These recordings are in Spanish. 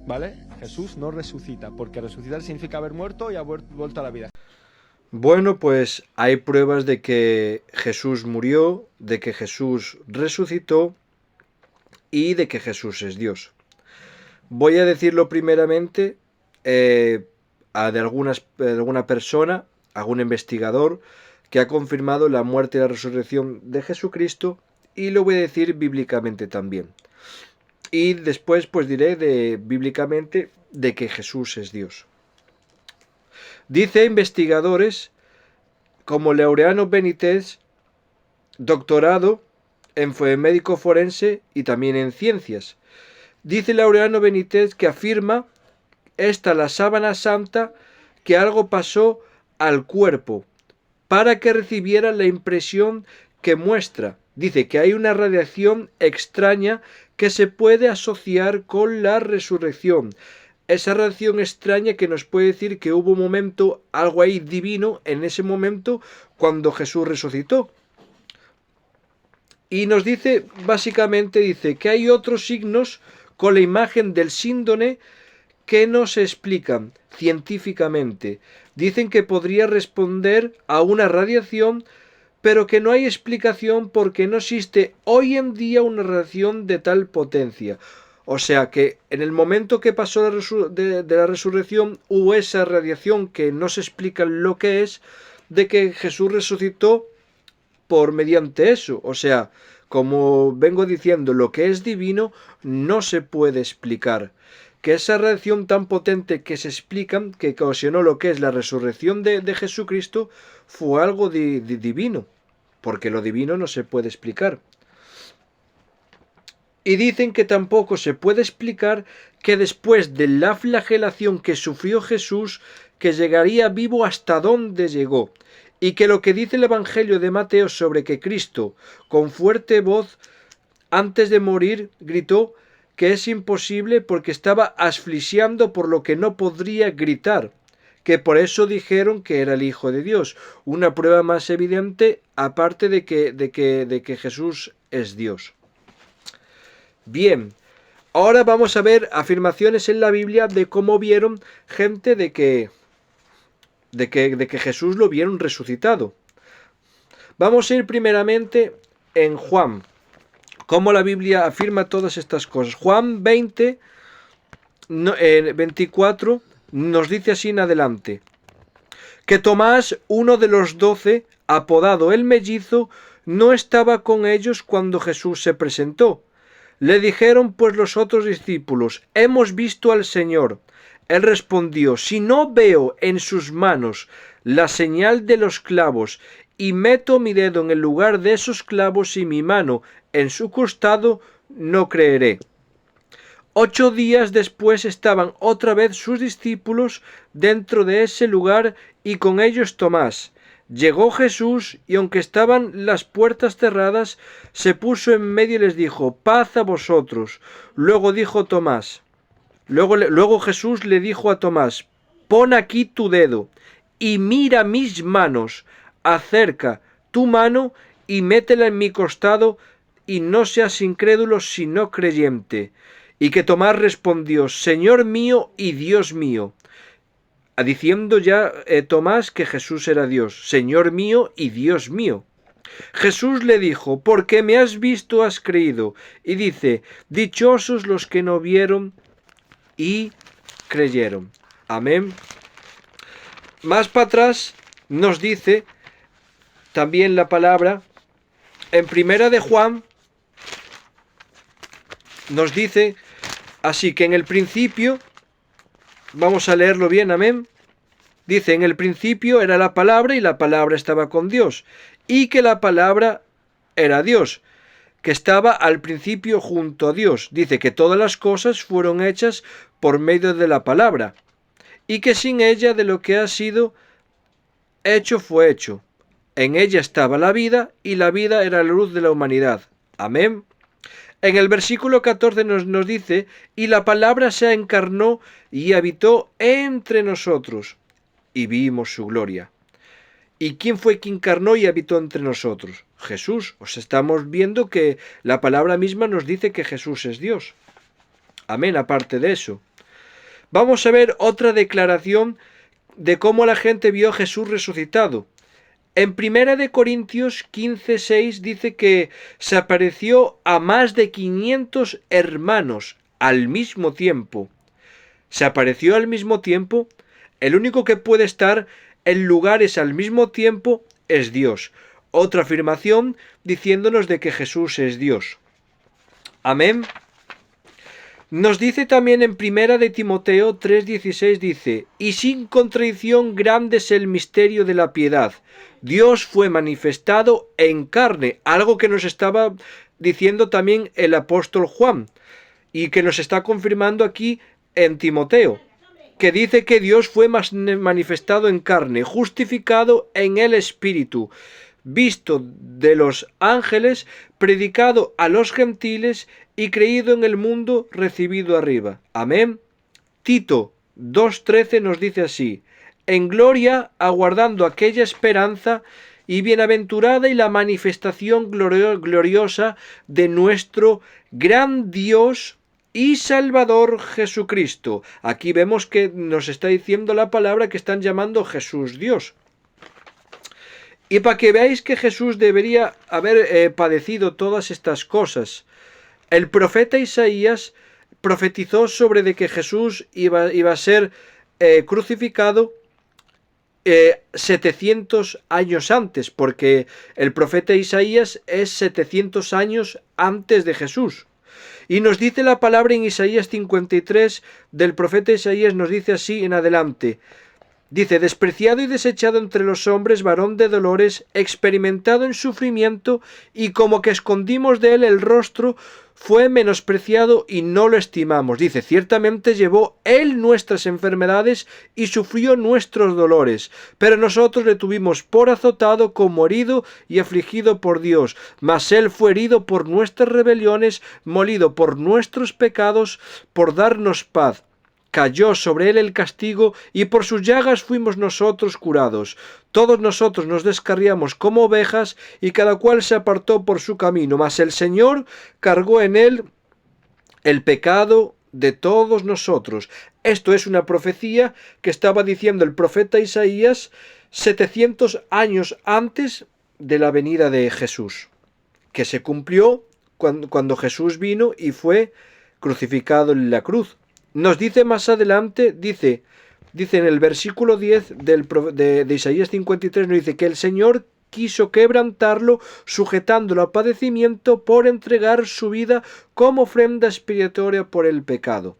¿vale? Jesús no resucita, porque resucitar significa haber muerto y haber vuelto a la vida. Bueno, pues hay pruebas de que Jesús murió, de que Jesús resucitó y de que Jesús es Dios. Voy a decirlo primeramente de alguna persona, algún investigador que ha confirmado la muerte y la resurrección de Jesucristo, y lo voy a decir bíblicamente también. Y después pues diré bíblicamente de que Jesús es Dios. Dice investigadores como Laureano Benítez, doctorado en médico forense y también en ciencias. Dice Laureano Benítez que afirma la sábana santa que algo pasó al cuerpo para que recibiera la impresión que muestra. Dice que hay una radiación extraña que se puede asociar con la resurrección. Esa radiación extraña que nos puede decir que hubo un momento, algo ahí divino en ese momento cuando Jesús resucitó. Y nos dice, básicamente dice que hay otros signos con la imagen del síndone que no se explican científicamente. Dicen que podría responder a una radiación, pero que no hay explicación porque no existe hoy en día una radiación de tal potencia. O sea que en el momento que pasó de la resurrección hubo esa radiación que no se explica lo que es, de que Jesús resucitó por mediante eso. O sea, como vengo diciendo, lo que es divino no se puede explicar. Que esa radiación tan potente que se explican, que ocasionó lo que es la resurrección de Jesucristo, fue algo divino, porque lo divino no se puede explicar. Y dicen que tampoco se puede explicar que después de la flagelación que sufrió Jesús, que llegaría vivo hasta donde llegó. Y que lo que dice el Evangelio de Mateo sobre que Cristo, con fuerte voz, antes de morir, gritó que es imposible porque estaba asfixiando por lo que no podría gritar, que por eso dijeron que era el Hijo de Dios. Una prueba más evidente, aparte de que Jesús es Dios. Bien, ahora vamos a ver afirmaciones en la Biblia de cómo vieron gente de que Jesús lo vieron resucitado. Vamos a ir primeramente en Juan, cómo la Biblia afirma todas estas cosas. Juan 20, 24 nos dice así en adelante, que Tomás, uno de los 12, apodado el mellizo, no estaba con ellos cuando Jesús se presentó. Le dijeron pues los otros discípulos, hemos visto al Señor. Él respondió, si no veo en sus manos la señal de los clavos y meto mi dedo en el lugar de esos clavos y mi mano en su costado, no creeré. 8 días después estaban otra vez sus discípulos dentro de ese lugar y con ellos Tomás. Llegó Jesús y aunque estaban las puertas cerradas, se puso en medio y les dijo, paz a vosotros. Luego dijo Tomás, luego Jesús le dijo a Tomás, pon aquí tu dedo y mira mis manos, acerca tu mano y métela en mi costado y no seas incrédulo sino creyente. Y que Tomás respondió, Señor mío y Dios mío. Diciendo ya Tomás que Jesús era Dios, Señor mío y Dios mío. Jesús le dijo, porque me has visto has creído. Y dice, dichosos los que no vieron y creyeron. Amén. Más para atrás nos dice también la palabra, en primera de Juan, nos dice, así que en el principio, vamos a leerlo bien, amén. Dice, en el principio era la palabra y la palabra estaba con Dios, y que la palabra era Dios, que estaba al principio junto a Dios. Dice que todas las cosas fueron hechas por medio de la palabra, y que sin ella de lo que ha sido hecho fue hecho. En ella estaba la vida, y la vida era la luz de la humanidad. Amén. En el versículo 14 nos dice, y la palabra se encarnó y habitó entre nosotros, y vimos su gloria. ¿Y quién fue que encarnó y habitó entre nosotros? Jesús. Os estamos viendo que la palabra misma nos dice que Jesús es Dios. Amén, aparte de eso. Vamos a ver otra declaración de cómo la gente vio a Jesús resucitado. En 1 Corintios 15:6 dice que se apareció a más de 500 hermanos al mismo tiempo. Se apareció al mismo tiempo. El único que puede estar en lugares al mismo tiempo es Dios. Otra afirmación diciéndonos de que Jesús es Dios. Amén. Nos dice también en 1 Timoteo 3:16 dice: y sin contradicción grande es el misterio de la piedad. Dios fue manifestado en carne, algo que nos estaba diciendo también el apóstol Juan y que nos está confirmando aquí en Timoteo, que dice que Dios fue manifestado en carne, justificado en el Espíritu, visto de los ángeles, predicado a los gentiles y creído en el mundo, recibido arriba. Amén. Tito 2:13 nos dice así: en gloria aguardando aquella esperanza y bienaventurada y la manifestación gloriosa de nuestro gran Dios y Salvador Jesucristo. Aquí vemos que nos está diciendo la palabra que están llamando Jesús Dios. Y para que veáis que Jesús debería haber padecido todas estas cosas, el profeta Isaías profetizó sobre de que Jesús iba a ser crucificado 700 años antes, porque el profeta Isaías es 700 años antes de Jesús. Y nos dice la palabra en Isaías 53 del profeta Isaías, nos dice así en adelante. Dice: despreciado y desechado entre los hombres, varón de dolores, experimentado en sufrimiento, y como que escondimos de él el rostro, fue menospreciado y no lo estimamos. Dice: ciertamente llevó él nuestras enfermedades y sufrió nuestros dolores, pero nosotros le tuvimos por azotado, como herido y afligido por Dios. Mas él fue herido por nuestras rebeliones, molido por nuestros pecados, por darnos paz. Cayó sobre él el castigo, y por sus llagas fuimos nosotros curados. Todos nosotros nos descarriamos como ovejas, y cada cual se apartó por su camino. Mas el Señor cargó en él el pecado de todos nosotros. Esto es una profecía que estaba diciendo el profeta Isaías 700 años antes de la venida de Jesús, que se cumplió cuando Jesús vino y fue crucificado en la cruz. Nos dice más adelante, dice en el versículo 10 de Isaías 53, nos dice que el Señor quiso quebrantarlo, sujetándolo a padecimiento por entregar su vida como ofrenda expiatoria por el pecado.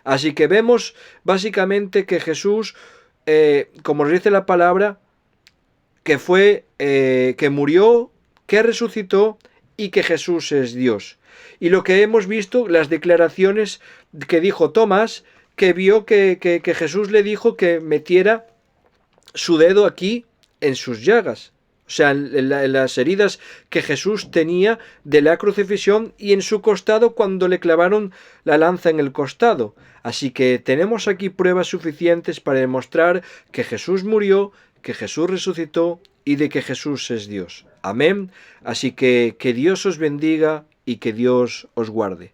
Así que vemos básicamente que Jesús, como nos dice la palabra, que que murió, que resucitó y que Jesús es Dios. Y lo que hemos visto, las declaraciones que dijo Tomás, que vio que Jesús le dijo que metiera su dedo aquí en sus llagas. O sea, en las heridas que Jesús tenía de la crucifixión y en su costado cuando le clavaron la lanza en el costado. Así que tenemos aquí pruebas suficientes para demostrar que Jesús murió, que Jesús resucitó y de que Jesús es Dios. Amén. Así que Dios os bendiga y que Dios os guarde.